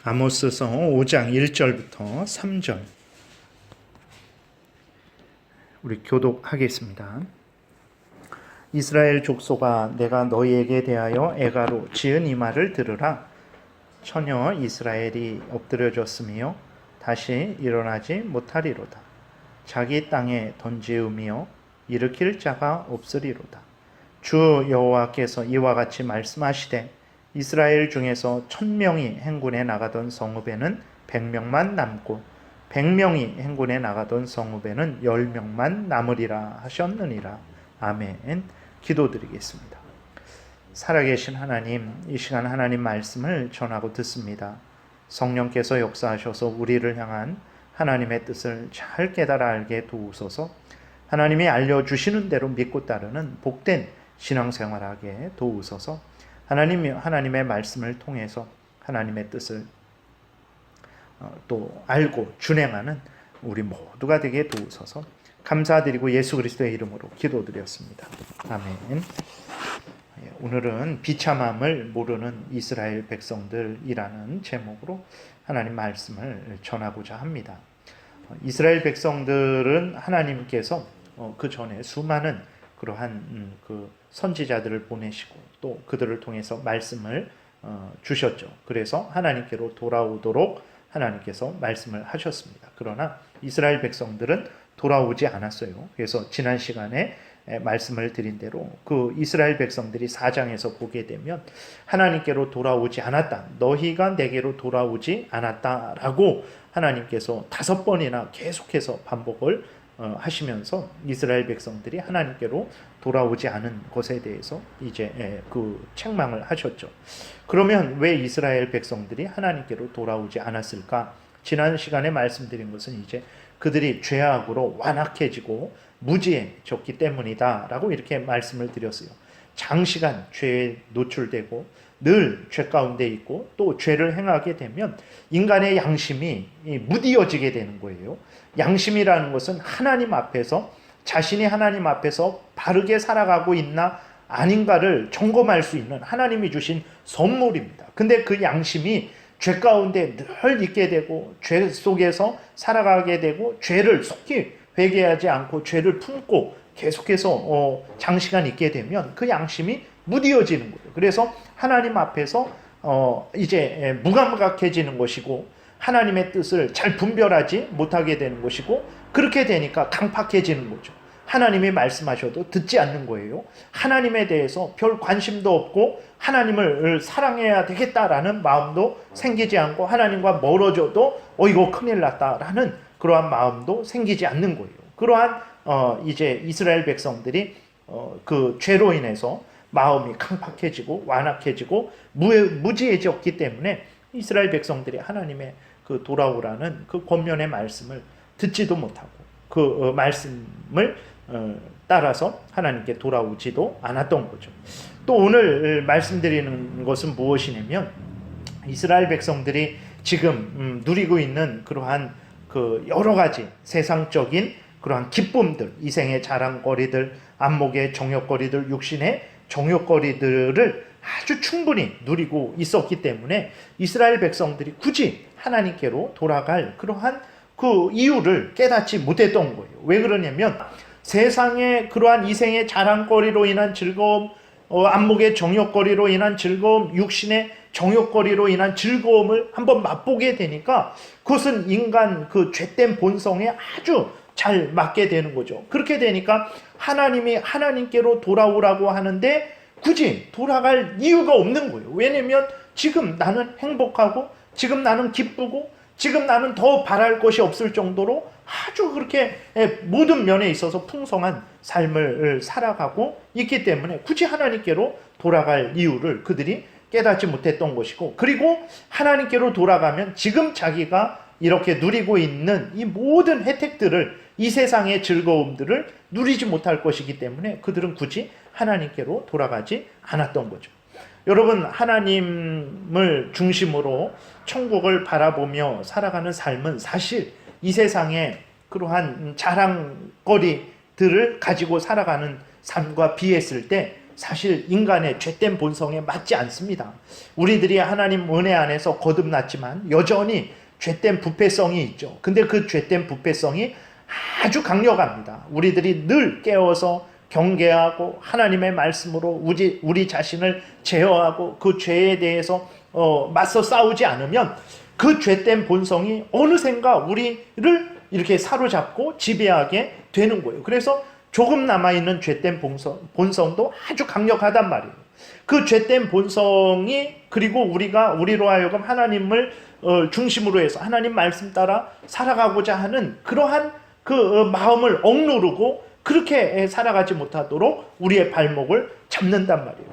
아모스서 5장 1절부터 3절 우리 교독하겠습니다. 이스라엘 족속아, 내가 너희에게 대하여 애가로 지은 이 말을 들으라. 처녀 이스라엘이 엎드려졌으며 다시 일어나지 못하리로다. 자기 땅에 던지우며 일으킬 자가 없으리로다. 주 여호와께서 이와 같이 말씀하시되 이스라엘 중에서 1000명이 행군에 나가던 성읍에는 100명만 남고 100명이 행군에 나가던 성읍에는 10명만 남으리라 하셨느니라. 아멘. 기도드리겠습니다. 살아계신 하나님, 이 시간 하나님 말씀을 전하고 듣습니다. 성령께서 역사하셔서 우리를 향한 하나님의 뜻을 잘 깨달아 알게 도우소서. 하나님이 알려주시는 대로 믿고 따르는 복된 신앙생활하게 도우소서. 하나님의 말씀을 통해서 하나님의 뜻을 또 알고 준행하는 우리 모두가 되게 도우소서. 감사드리고 예수 그리스도의 이름으로 기도드렸습니다. 아멘. 오늘은 비참함을 모르는 이스라엘 백성들이라는 제목으로 하나님 말씀을 전하고자 합니다. 이스라엘 백성들은 하나님께서 그 전에 수많은 그러한 그 선지자들을 보내시고 또 그들을 통해서 말씀을 주셨죠. 그래서 하나님께로 돌아오도록 하나님께서 말씀을 하셨습니다. 그러나 이스라엘 백성들은 돌아오지 않았어요. 그래서 지난 시간에 말씀을 드린 대로 그 이스라엘 백성들이 4장에서 보게 되면 하나님께로 돌아오지 않았다. 너희가 내게로 돌아오지 않았다라고 하나님께서 5번이나 계속해서 반복을 하시면서 이스라엘 백성들이 하나님께로 돌아오지 않은 것에 대해서 이제 그 책망을 하셨죠. 그러면 왜 이스라엘 백성들이 하나님께로 돌아오지 않았을까? 지난 시간에 말씀드린 것은 이제 그들이 죄악으로 완악해지고 무지해졌기 때문이다라고 이렇게 말씀을 드렸어요. 장시간 죄에 노출되고 늘 죄 가운데 있고 또 죄를 행하게 되면 인간의 양심이 무디어지게 되는 거예요. 양심이라는 것은 하나님 앞에서 자신이 하나님 앞에서 바르게 살아가고 있나 아닌가를 점검할 수 있는 하나님이 주신 선물입니다. 근데 그 양심이 죄 가운데 늘 있게 되고 죄 속에서 살아가게 되고 죄를 속히 회개하지 않고 죄를 품고 계속해서 장시간 있게 되면 그 양심이 무디어지는 거예요. 그래서 하나님 앞에서 이제 무감각해지는 것이고 하나님의 뜻을 잘 분별하지 못하게 되는 것이고 그렇게 되니까 강팍해지는 거죠. 하나님이 말씀하셔도 듣지 않는 거예요. 하나님에 대해서 별 관심도 없고 하나님을 사랑해야 되겠다라는 마음도 생기지 않고 하나님과 멀어져도 이거 큰일 났다라는 그러한 마음도 생기지 않는 거예요. 그러한 이제 이스라엘 백성들이 그 죄로 인해서 마음이 강팍해지고 완악해지고 무지해졌기 때문에 이스라엘 백성들이 하나님의 그 돌아오라는 그 권면의 말씀을 듣지도 못하고 그 말씀을 따라서 하나님께 돌아오지도 않았던 거죠. 또 오늘 말씀드리는 것은 무엇이냐면 이스라엘 백성들이 지금 누리고 있는 그러한 그 여러 가지 세상적인 그러한 기쁨들, 이생의 자랑거리들, 안목의 정욕거리들, 육신의 정욕거리들을 아주 충분히 누리고 있었기 때문에 이스라엘 백성들이 굳이 하나님께로 돌아갈 그러한 그 이유를 깨닫지 못했던 거예요. 왜 그러냐면 세상의 그러한 이생의 자랑거리로 인한 즐거움, 안목의 정욕거리로 인한 즐거움, 육신의 정욕거리로 인한 즐거움을 한번 맛보게 되니까 그것은 인간 그 죄된 본성에 아주 잘 맞게 되는 거죠. 그렇게 되니까 하나님이 하나님께로 돌아오라고 하는데 굳이 돌아갈 이유가 없는 거예요. 왜냐면 지금 나는 행복하고 지금 나는 기쁘고 지금 나는 더 바랄 것이 없을 정도로 아주 그렇게 모든 면에 있어서 풍성한 삶을 살아가고 있기 때문에 굳이 하나님께로 돌아갈 이유를 그들이 깨닫지 못했던 것이고, 그리고 하나님께로 돌아가면 지금 자기가 이렇게 누리고 있는 이 모든 혜택들을, 이 세상의 즐거움들을 누리지 못할 것이기 때문에 그들은 굳이 하나님께로 돌아가지 않았던 거죠. 여러분, 하나님을 중심으로 천국을 바라보며 살아가는 삶은 사실 이 세상의 그러한 자랑거리들을 가지고 살아가는 삶과 비했을 때 사실 인간의 죄된 본성에 맞지 않습니다. 우리들이 하나님 은혜 안에서 거듭났지만 여전히 죄된 부패성이 있죠. 근데 그 죄된 부패성이 아주 강력합니다. 우리들이 늘 깨어서 경계하고 하나님의 말씀으로 우리 자신을 제어하고 그 죄에 대해서 맞서 싸우지 않으면 그 죄된 본성이 어느샌가 우리를 이렇게 사로잡고 지배하게 되는 거예요. 그래서 조금 남아있는 죄된 본성도 아주 강력하단 말이에요. 그 죄된 본성이 그리고 우리로 하여금 하나님을 중심으로 해서 하나님 말씀 따라 살아가고자 하는 그러한 그 마음을 억누르고 그렇게 살아가지 못하도록 우리의 발목을 잡는단 말이에요.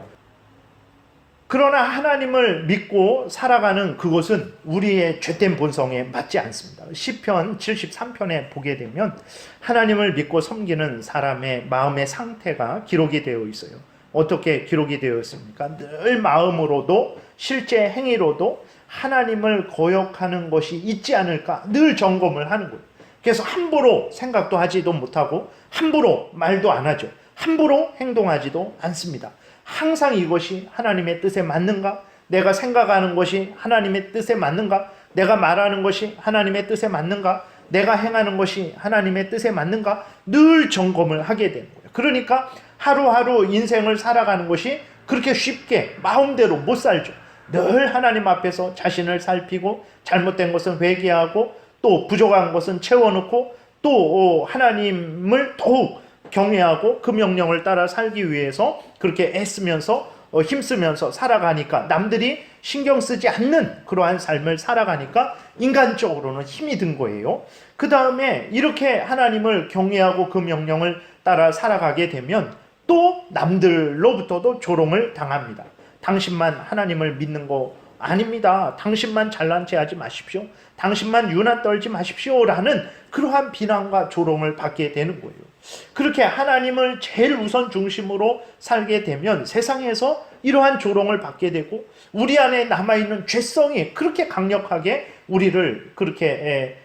그러나 하나님을 믿고 살아가는 그것은 우리의 죄된 본성에 맞지 않습니다. 시편 73편에 보게 되면 하나님을 믿고 섬기는 사람의 마음의 상태가 기록이 되어 있어요. 어떻게 기록이 되어 있습니까? 늘 마음으로도 실제 행위로도 하나님을 거역하는 것이 있지 않을까 늘 점검을 하는 거예요. 그래서 함부로 생각도 하지도 못하고 함부로 말도 안 하죠. 함부로 행동하지도 않습니다. 항상 이것이 하나님의 뜻에 맞는가? 내가 생각하는 것이 하나님의 뜻에 맞는가? 내가 말하는 것이 하나님의 뜻에 맞는가? 내가 행하는 것이 하나님의 뜻에 맞는가? 늘 점검을 하게 되는 거예요. 그러니까 하루하루 인생을 살아가는 것이 그렇게 쉽게 마음대로 못 살죠. 늘 하나님 앞에서 자신을 살피고 잘못된 것은 회개하고 또 부족한 것은 채워놓고 또 하나님을 더욱 경외하고 그 명령을 따라 살기 위해서 그렇게 애쓰면서 힘쓰면서 살아가니까 남들이 신경 쓰지 않는 그러한 삶을 살아가니까 인간적으로는 힘이 든 거예요. 그 다음에 이렇게 하나님을 경외하고 그 명령을 따라 살아가게 되면 또 남들로부터도 조롱을 당합니다. 당신만 하나님을 믿는 거 아닙니다. 당신만 잘난 체 하지 마십시오. 당신만 유난 떨지 마십시오. 라는 그러한 비난과 조롱을 받게 되는 거예요. 그렇게 하나님을 제일 우선 중심으로 살게 되면 세상에서 이러한 조롱을 받게 되고 우리 안에 남아있는 죄성이 그렇게 강력하게 우리를 그렇게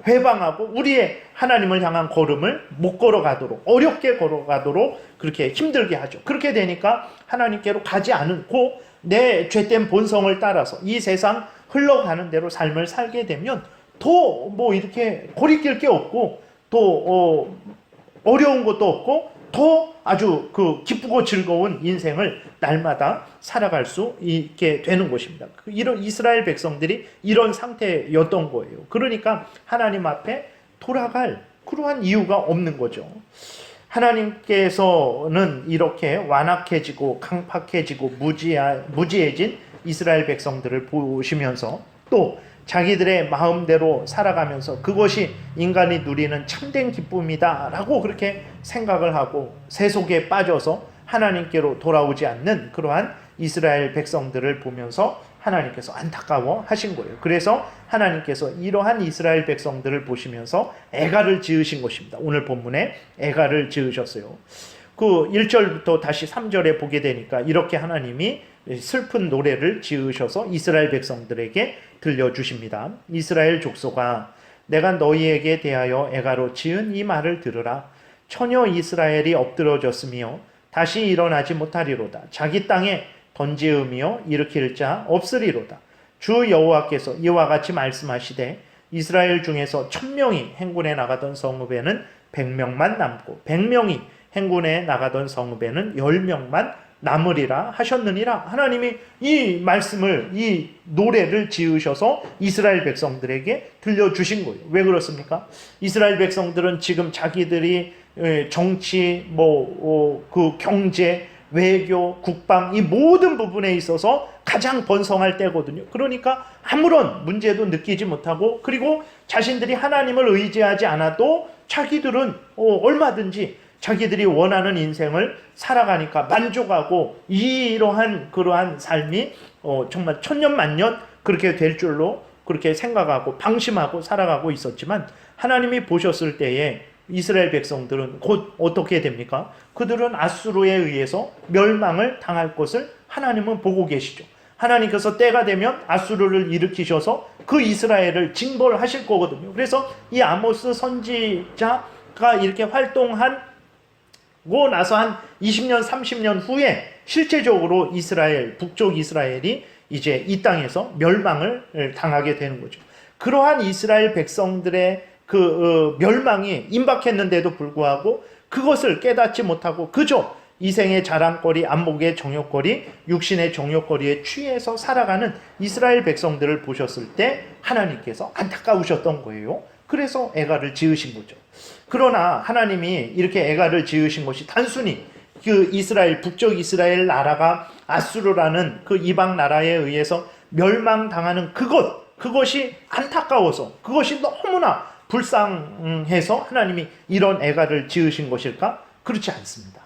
회방하고 우리의 하나님을 향한 걸음을 못 걸어가도록 어렵게 걸어가도록 그렇게 힘들게 하죠. 그렇게 되니까 하나님께로 가지 않고 내 죄된 본성을 따라서 이 세상 흘러가는 대로 삶을 살게 되면 더 뭐 이렇게 고리낄 게 없고 또 어려운 것도 없고 더 아주 그 기쁘고 즐거운 인생을 날마다 살아갈 수 있게 되는 것입니다. 이런 이스라엘 백성들이 이런 상태였던 거예요. 그러니까 하나님 앞에 돌아갈 그러한 이유가 없는 거죠. 하나님께서는 이렇게 완악해지고 강팍해지고 무지해진 이스라엘 백성들을 보시면서 또 자기들의 마음대로 살아가면서 그것이 인간이 누리는 참된 기쁨이다 라고 그렇게 생각을 하고 세속에 빠져서 하나님께로 돌아오지 않는 그러한 이스라엘 백성들을 보면서 하나님께서 안타까워 하신 거예요. 그래서 하나님께서 이러한 이스라엘 백성들을 보시면서 애가를 지으신 것입니다. 오늘 본문에 애가를 지으셨어요. 그 1절부터 다시 3절에 보게 되니까 이렇게 하나님이 슬픈 노래를 지으셔서 이스라엘 백성들에게 들려주십니다. 이스라엘 족속아, 내가 너희에게 대하여 애가로 지은 이 말을 들으라. 처녀 이스라엘이 엎드러졌으며 다시 일어나지 못하리로다. 자기 땅에 던지으며 일으킬 자 없으리로다. 주 여호와께서 이와 같이 말씀하시되 이스라엘 중에서 1000명이 행군에 나가던 성읍에는 100명만 남고 100명이 행군에 나가던 성읍에는 10명만 남으리라 하셨느니라. 하나님이 이 말씀을 이 노래를 지으셔서 이스라엘 백성들에게 들려주신 거예요. 왜 그렇습니까? 이스라엘 백성들은 지금 자기들이 정치, 그 경제, 외교, 국방 이 모든 부분에 있어서 가장 번성할 때거든요. 그러니까 아무런 문제도 느끼지 못하고 그리고 자신들이 하나님을 의지하지 않아도 자기들은 얼마든지 자기들이 원하는 인생을 살아가니까 만족하고 이러한 그러한 삶이 정말 천년만년 그렇게 될 줄로 그렇게 생각하고 방심하고 살아가고 있었지만 하나님이 보셨을 때에 이스라엘 백성들은 곧 어떻게 됩니까? 그들은 아수르에 의해서 멸망을 당할 것을 하나님은 보고 계시죠. 하나님께서 때가 되면 아수르를 일으키셔서 그 이스라엘을 징벌하실 거거든요. 그래서 이 아모스 선지자가 이렇게 활동한 그러고 나서 한 20년, 30년 후에 실제적으로 이스라엘, 북쪽 이스라엘이 이제 이 땅에서 멸망을 당하게 되는 거죠. 그러한 이스라엘 백성들의 그 멸망이 임박했는데도 불구하고 그것을 깨닫지 못하고 그저 이생의 자랑거리, 안목의 정욕거리, 육신의 정욕거리에 취해서 살아가는 이스라엘 백성들을 보셨을 때 하나님께서 안타까우셨던 거예요. 그래서 애가를 지으신 거죠. 그러나 하나님이 이렇게 애가를 지으신 것이 단순히 그 이스라엘, 북쪽 이스라엘 나라가 아수르라는 그 이방 나라에 의해서 멸망당하는 그것이 안타까워서, 그것이 너무나 불쌍해서 하나님이 이런 애가를 지으신 것일까? 그렇지 않습니다.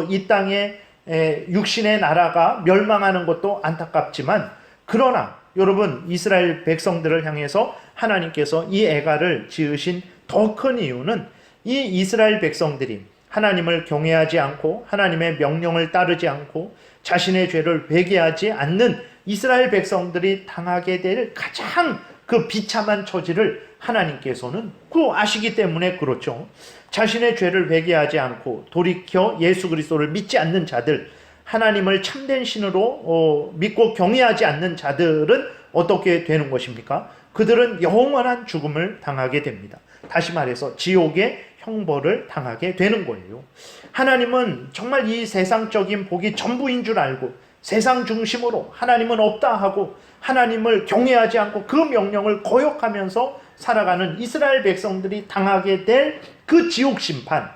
이 땅에 육신의 나라가 멸망하는 것도 안타깝지만, 그러나 여러분, 이스라엘 백성들을 향해서 하나님께서 이 애가를 지으신 더 큰 이유는 이 이스라엘 백성들이 하나님을 경외하지 않고 하나님의 명령을 따르지 않고 자신의 죄를 회개하지 않는 이스라엘 백성들이 당하게 될 가장 그 비참한 처지를 하나님께서는 아시기 때문에 그렇죠. 자신의 죄를 회개하지 않고 돌이켜 예수 그리스도를 믿지 않는 자들, 하나님을 참된 신으로 믿고 경외하지 않는 자들은 어떻게 되는 것입니까? 그들은 영원한 죽음을 당하게 됩니다. 다시 말해서 지옥의 형벌을 당하게 되는 거예요. 하나님은 정말 이 세상적인 복이 전부인 줄 알고 세상 중심으로 하나님은 없다 하고 하나님을 경외하지 않고 그 명령을 거역하면서 살아가는 이스라엘 백성들이 당하게 될 그 지옥 심판,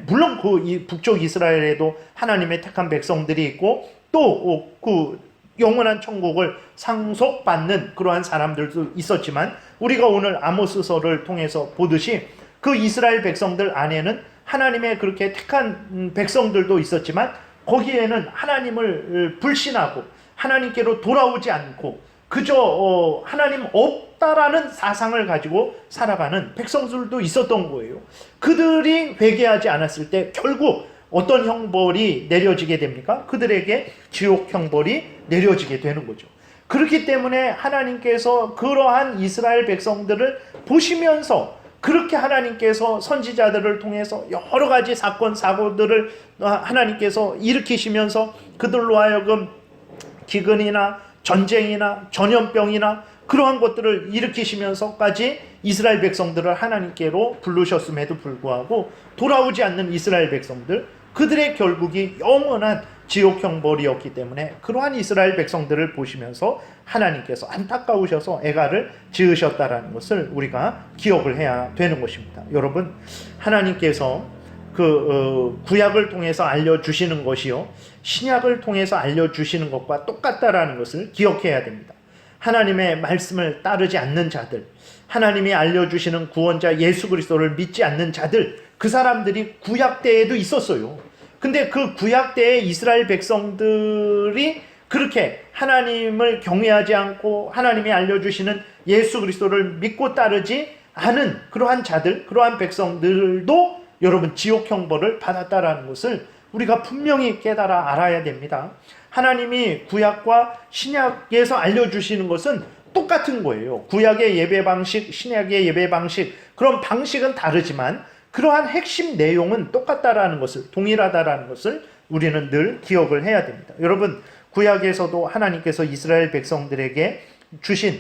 물론 이 북쪽 이스라엘에도 하나님의 택한 백성들이 있고 또 그 영원한 천국을 상속받는 그러한 사람들도 있었지만, 우리가 오늘 아모스서를 통해서 보듯이 그 이스라엘 백성들 안에는 하나님의 그렇게 택한 백성들도 있었지만 거기에는 하나님을 불신하고 하나님께로 돌아오지 않고 그저 하나님 없다라는 사상을 가지고 살아가는 백성들도 있었던 거예요. 그들이 회개하지 않았을 때 결국 어떤 형벌이 내려지게 됩니까? 그들에게 지옥 형벌이 내려지게 되는 거죠. 그렇기 때문에 하나님께서 그러한 이스라엘 백성들을 보시면서 그렇게 하나님께서 선지자들을 통해서 여러 가지 사건 사고들을 하나님께서 일으키시면서 그들로 하여금 기근이나 전쟁이나 전염병이나 그러한 것들을 일으키시면서까지 이스라엘 백성들을 하나님께로 부르셨음에도 불구하고 돌아오지 않는 이스라엘 백성들, 그들의 결국이 영원한 지옥 형벌이었기 때문에 그러한 이스라엘 백성들을 보시면서 하나님께서 안타까우셔서 애가를 지으셨다라는 것을 우리가 기억을 해야 되는 것입니다. 여러분, 하나님께서 구약을 통해서 알려주시는 것이요 신약을 통해서 알려주시는 것과 똑같다라는 것을 기억해야 됩니다. 하나님의 말씀을 따르지 않는 자들, 하나님이 알려주시는 구원자 예수 그리스도를 믿지 않는 자들, 그 사람들이 구약 때에도 있었어요. 근데 그 구약 때의 이스라엘 백성들이 그렇게 하나님을 경외하지 않고 하나님이 알려주시는 예수 그리스도를 믿고 따르지 않은 그러한 자들, 그러한 백성들도 여러분 지옥 형벌을 받았다라는 것을 우리가 분명히 깨달아 알아야 됩니다. 하나님이 구약과 신약에서 알려주시는 것은 똑같은 거예요. 구약의 예배 방식, 신약의 예배 방식, 그런 방식은 다르지만 그러한 핵심 내용은 똑같다라는 것을, 동일하다라는 것을 우리는 늘 기억을 해야 됩니다. 여러분, 구약에서도 하나님께서 이스라엘 백성들에게 주신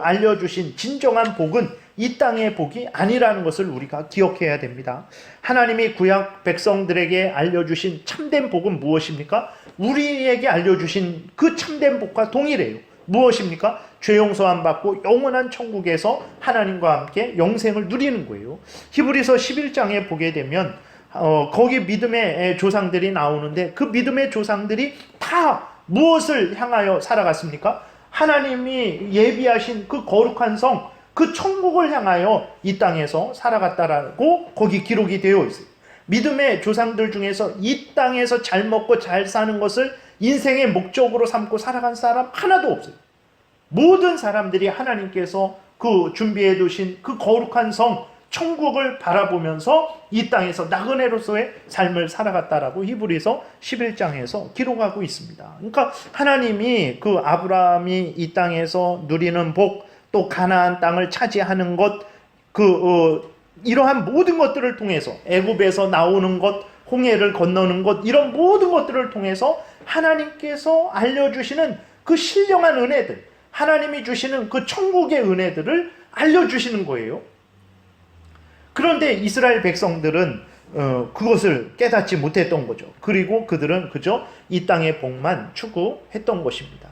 알려주신 진정한 복은 이 땅의 복이 아니라는 것을 우리가 기억해야 됩니다. 하나님이 구약 백성들에게 알려주신 참된 복은 무엇입니까? 우리에게 알려주신 그 참된 복과 동일해요. 무엇입니까? 죄 용서함 받고 영원한 천국에서 하나님과 함께 영생을 누리는 거예요. 히브리서 11장에 보게 되면 거기 믿음의 조상들이 나오는데 그 믿음의 조상들이 다 무엇을 향하여 살아갔습니까? 하나님이 예비하신 그 거룩한 성, 그 천국을 향하여 이 땅에서 살아갔다라고 거기 기록이 되어 있어요. 믿음의 조상들 중에서 이 땅에서 잘 먹고 잘 사는 것을 인생의 목적으로 삼고 살아간 사람 하나도 없어요. 모든 사람들이 하나님께서 준비해 두신 그 거룩한 성, 천국을 바라보면서 이 땅에서 나그네로서의 삶을 살아갔다라고 히브리서 11장에서 기록하고 있습니다. 그러니까 하나님이 아브라함이 이 땅에서 누리는 복, 또 가나안 땅을 차지하는 것, 이러한 모든 것들을 통해서 애굽에서 나오는 것, 홍해를 건너는 것, 이런 모든 것들을 통해서 하나님께서 알려주시는 그 신령한 은혜들, 하나님이 주시는 그 천국의 은혜들을 알려주시는 거예요. 그런데 이스라엘 백성들은 그것을 깨닫지 못했던 거죠. 그리고 그들은 그저 이 땅의 복만 추구했던 것입니다.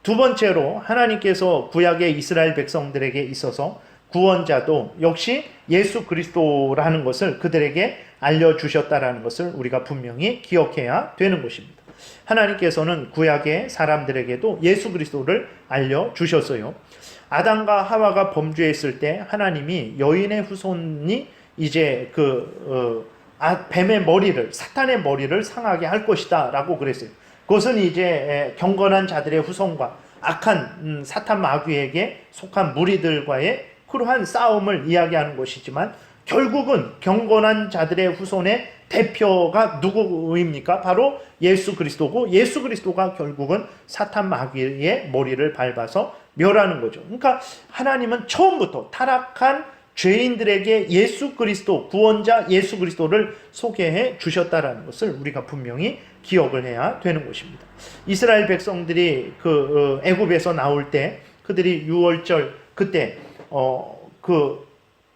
두 번째로 하나님께서 구약의 이스라엘 백성들에게 있어서 구원자도 역시 예수 그리스도라는 것을 그들에게 알려주셨다라는 것을 우리가 분명히 기억해야 되는 것입니다. 하나님께서는 구약의 사람들에게도 예수 그리스도를 알려주셨어요. 아담과 하와가 범죄했을 때 하나님이 여인의 후손이 이제 뱀의 머리를, 사탄의 머리를 상하게 할 것이다 라고 그랬어요. 그것은 이제 경건한 자들의 후손과 악한 사탄 마귀에게 속한 무리들과의 그러한 싸움을 이야기하는 것이지만, 결국은 경건한 자들의 후손의 대표가 누구입니까? 바로 예수 그리스도고, 예수 그리스도가 결국은 사탄 마귀의 머리를 밟아서 멸하는 거죠. 그러니까 하나님은 처음부터 타락한 죄인들에게 예수 그리스도, 구원자 예수 그리스도를 소개해 주셨다라는 것을 우리가 분명히 기억을 해야 되는 것입니다. 이스라엘 백성들이 애굽에서 나올 때 그들이 유월절 그때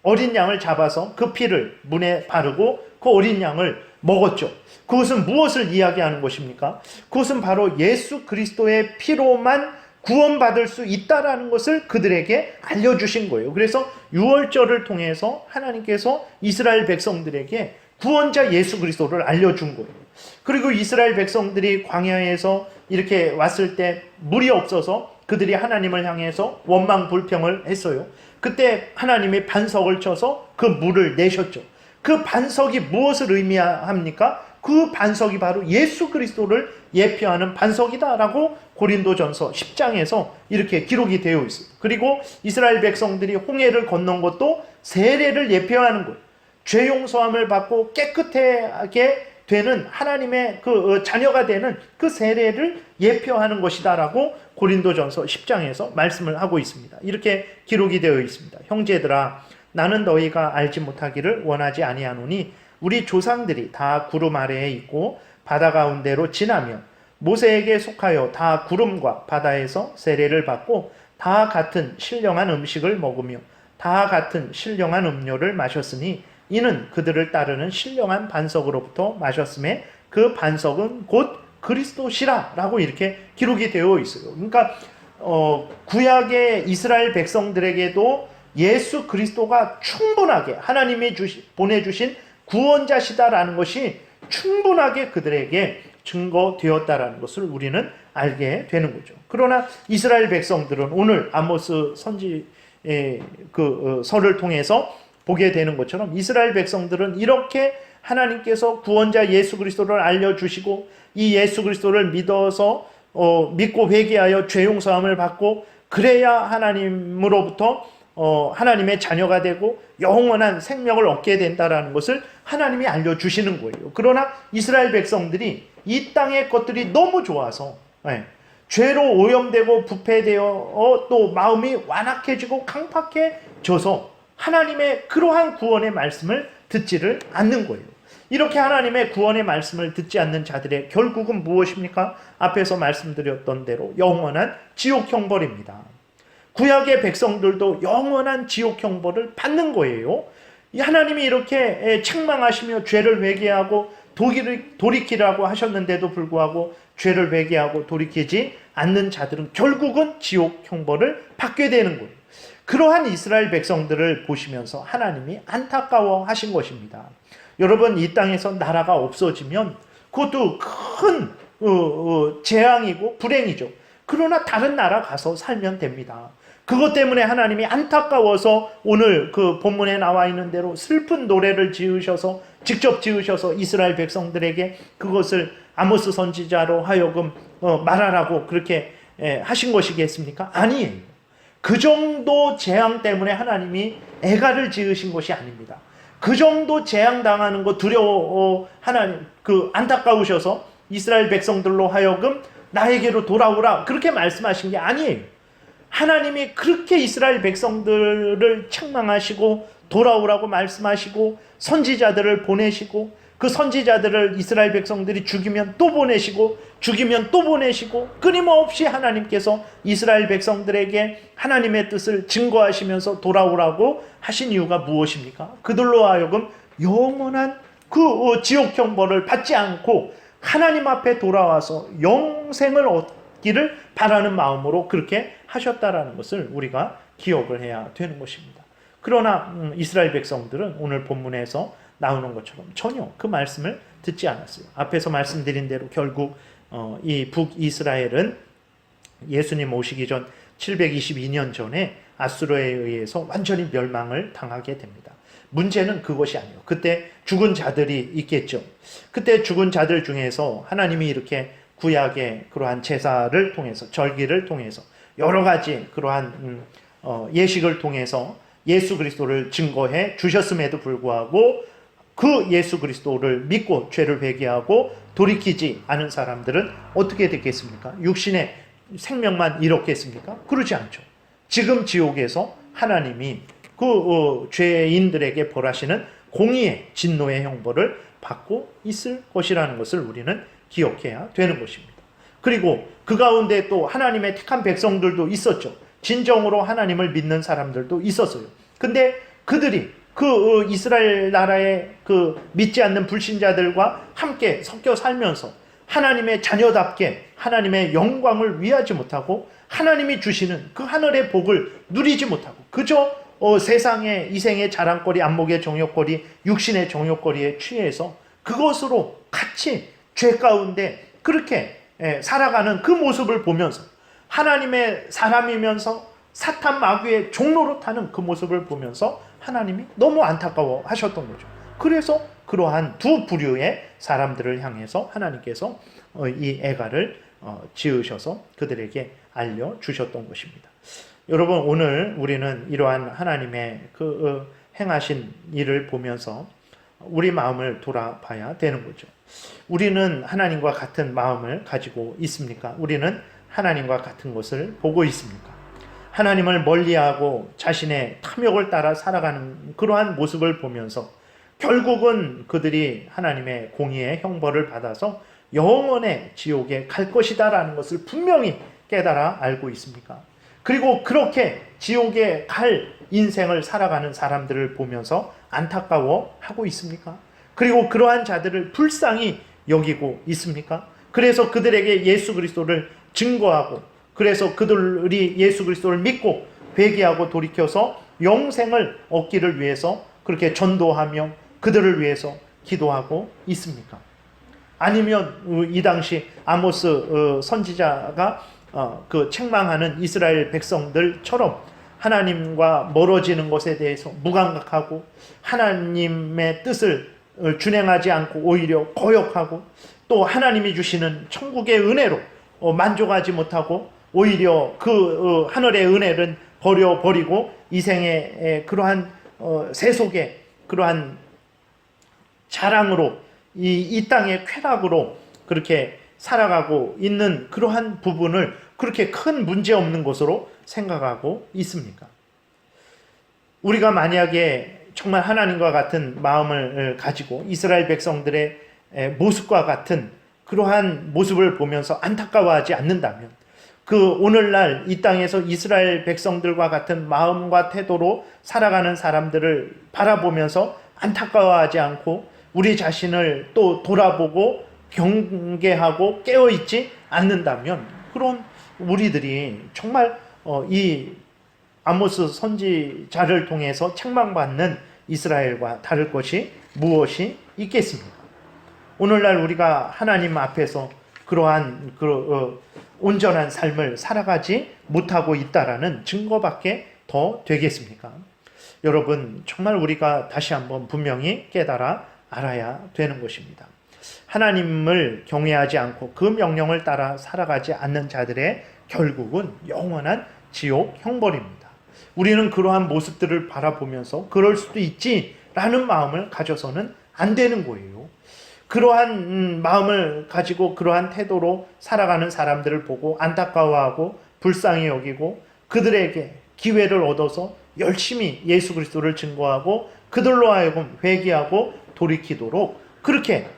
어린 양을 잡아서 그 피를 문에 바르고 그 어린 양을 먹었죠. 그것은 무엇을 이야기하는 것입니까? 그것은 바로 예수 그리스도의 피로만 구원받을 수 있다라는 것을 그들에게 알려주신 거예요. 그래서 유월절을 통해서 하나님께서 이스라엘 백성들에게 구원자 예수 그리스도를 알려준 거예요. 그리고 이스라엘 백성들이 광야에서 이렇게 왔을 때 물이 없어서 그들이 하나님을 향해서 원망 불평을 했어요. 그때 하나님이 반석을 쳐서 그 물을 내셨죠. 그 반석이 무엇을 의미합니까? 그 반석이 바로 예수 그리스도를 예표하는 반석이다라고 고린도전서 10장에서 이렇게 기록이 되어 있어요. 그리고 이스라엘 백성들이 홍해를 건넌 것도 세례를 예표하는 거예요. 죄 용서함을 받고 깨끗하게 되는 하나님의 그 자녀가 되는 그 세례를 예표하는 것이다라고 고린도전서 10장에서 말씀을 하고 있습니다. 이렇게 기록이 되어 있습니다. 형제들아, 나는 너희가 알지 못하기를 원하지 아니하노니 우리 조상들이 다 구름 아래에 있고 바다 가운데로 지나며 모세에게 속하여 다 구름과 바다에서 세례를 받고 다 같은 신령한 음식을 먹으며 다 같은 신령한 음료를 마셨으니 이는 그들을 따르는 신령한 반석으로부터 마셨음에 그 반석은 곧 그리스도시라 라고 이렇게 기록이 되어 있어요. 그러니까 구약의 이스라엘 백성들에게도 예수 그리스도가 충분하게 하나님이 보내주신 구원자시다라는 것이 충분하게 그들에게 증거되었다라는 것을 우리는 알게 되는 거죠. 그러나 이스라엘 백성들은 오늘 아모스 선지의 설을 통해서 보게 되는 것처럼 이스라엘 백성들은 이렇게 하나님께서 구원자 예수 그리스도를 알려주시고 이 예수 그리스도를 믿어서 믿고 회개하여 죄 용서함을 받고 그래야 하나님으로부터 하나님의 자녀가 되고 영원한 생명을 얻게 된다라는 것을 하나님이 알려주시는 거예요. 그러나 이스라엘 백성들이 이 땅의 것들이 너무 좋아서 죄로 오염되고 부패되어 또 마음이 완악해지고 강팍해져서 하나님의 그러한 구원의 말씀을 듣지를 않는 거예요. 이렇게 하나님의 구원의 말씀을 듣지 않는 자들의 결국은 무엇입니까? 앞에서 말씀드렸던 대로 영원한 지옥 형벌입니다. 구약의 백성들도 영원한 지옥 형벌을 받는 거예요. 하나님이 이렇게 책망하시며 죄를 회개하고 돌이키라고 하셨는데도 불구하고 죄를 회개하고 돌이키지 않는 자들은 결국은 지옥 형벌을 받게 되는 거예요. 그러한 이스라엘 백성들을 보시면서 하나님이 안타까워 하신 것입니다. 여러분, 이 땅에서 나라가 없어지면 그것도 큰 재앙이고 불행이죠. 그러나 다른 나라 가서 살면 됩니다. 그것 때문에 하나님이 안타까워서 오늘 그 본문에 나와 있는 대로 슬픈 노래를 직접 지으셔서 이스라엘 백성들에게 그것을 아모스 선지자로 하여금 말하라고 그렇게 하신 것이겠습니까? 아니에요. 그 정도 재앙 때문에 하나님이 애가를 지으신 것이 아닙니다. 그 정도 재앙 당하는 거 두려워 하나님 안타까우셔서 이스라엘 백성들로 하여금 나에게로 돌아오라 그렇게 말씀하신 게 아니에요. 하나님이 그렇게 이스라엘 백성들을 책망하시고 돌아오라고 말씀하시고 선지자들을 보내시고 그 선지자들을 이스라엘 백성들이 죽이면 또 보내시고 죽이면 또 보내시고 끊임없이 하나님께서 이스라엘 백성들에게 하나님의 뜻을 증거하시면서 돌아오라고 하신 이유가 무엇입니까? 그들로 하여금 영원한 그 지옥 형벌을 받지 않고 하나님 앞에 돌아와서 영생을 얻기를 바라는 마음으로 그렇게 하셨다라는 것을 우리가 기억을 해야 되는 것입니다. 그러나 이스라엘 백성들은 오늘 본문에서 나오는 것처럼 전혀 그 말씀을 듣지 않았어요. 앞에서 말씀드린 대로 결국 이 북이스라엘은 예수님 오시기 전 722년 전에 아수르에 의해서 완전히 멸망을 당하게 됩니다. 문제는 그것이 아니에요. 그때 죽은 자들이 있겠죠. 그때 죽은 자들 중에서 하나님이 이렇게 구약의 그러한 제사를 통해서 절기를 통해서 여러 가지 그러한 예식을 통해서 예수 그리스도를 증거해 주셨음에도 불구하고 그 예수 그리스도를 믿고 죄를 회개하고 돌이키지 않은 사람들은 어떻게 됐겠습니까? 육신의 생명만 잃었겠습니까? 그러지 않죠. 지금 지옥에서 하나님이 그 죄인들에게 벌하시는 공의의 진노의 형벌을 받고 있을 것이라는 것을 우리는 기억해야 되는 것입니다. 그리고 그 가운데 또 하나님의 택한 백성들도 있었죠. 진정으로 하나님을 믿는 사람들도 있었어요. 근데 그들이 그 이스라엘 나라의 그 믿지 않는 불신자들과 함께 섞여 살면서 하나님의 자녀답게 하나님의 영광을 위하지 못하고 하나님이 주시는 그 하늘의 복을 누리지 못하고 그저 세상의 이생의 자랑거리, 안목의 정욕거리, 육신의 정욕거리에 취해서 그것으로 같이 죄 가운데 그렇게 살아가는 그 모습을 보면서 하나님의 사람이면서 사탄 마귀의 종로로 타는 그 모습을 보면서 하나님이 너무 안타까워 하셨던 거죠. 그래서 그러한 두 부류의 사람들을 향해서 하나님께서 이 애가를 지으셔서 그들에게 알려주셨던 것입니다. 여러분, 오늘 우리는 이러한 하나님의 그 행하신 일을 보면서 우리 마음을 돌아봐야 되는 거죠. 우리는 하나님과 같은 마음을 가지고 있습니까? 우리는 하나님과 같은 것을 보고 있습니까? 하나님을 멀리하고 자신의 탐욕을 따라 살아가는 그러한 모습을 보면서 결국은 그들이 하나님의 공의의 형벌을 받아서 영원의 지옥에 갈 것이다라는 것을 분명히 깨달아 알고 있습니까? 그리고 그렇게 지옥에 갈 인생을 살아가는 사람들을 보면서 안타까워하고 있습니까? 그리고 그러한 자들을 불쌍히 여기고 있습니까? 그래서 그들에게 예수 그리스도를 증거하고 그래서 그들이 예수 그리스도를 믿고 회개하고 돌이켜서 영생을 얻기를 위해서 그렇게 전도하며 그들을 위해서 기도하고 있습니까? 아니면 이 당시 아모스 선지자가 그 책망하는 이스라엘 백성들처럼 하나님과 멀어지는 것에 대해서 무감각하고 하나님의 뜻을 준행하지 않고 오히려 거역하고 또 하나님이 주시는 천국의 은혜로 만족하지 못하고 오히려 그 하늘의 은혜를 버려버리고 이 생의 그러한 세속의 그러한 자랑으로 이 땅의 쾌락으로 그렇게 살아가고 있는 그러한 부분을 그렇게 큰 문제 없는 것으로 생각하고 있습니까? 우리가 만약에 정말 하나님과 같은 마음을 가지고 이스라엘 백성들의 모습과 같은 그러한 모습을 보면서 안타까워하지 않는다면 그 오늘날 이 땅에서 이스라엘 백성들과 같은 마음과 태도로 살아가는 사람들을 바라보면서 안타까워하지 않고 우리 자신을 또 돌아보고 경계하고 깨어있지 않는다면 그런 우리들이 정말 이 아모스 선지자를 통해서 책망받는 이스라엘과 다를 것이 무엇이 있겠습니까? 오늘날 우리가 하나님 앞에서 그러한 온전한 삶을 살아가지 못하고 있다라는 증거밖에 더 되겠습니까? 여러분, 정말 우리가 다시 한번 분명히 깨달아 알아야 되는 것입니다. 하나님을 경외하지 않고 그 명령을 따라 살아가지 않는 자들의 결국은 영원한 지옥 형벌입니다. 우리는 그러한 모습들을 바라보면서 그럴 수도 있지라는 마음을 가져서는 안 되는 거예요. 그러한 마음을 가지고 그러한 태도로 살아가는 사람들을 보고 안타까워하고 불쌍히 여기고 그들에게 기회를 얻어서 열심히 예수 그리스도를 증거하고 그들로 하여금 회개하고 돌이키도록 그렇게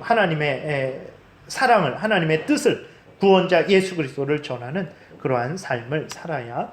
하나님의 사랑을, 하나님의 뜻을, 구원자 예수 그리스도를 전하는 그러한 삶을 살아야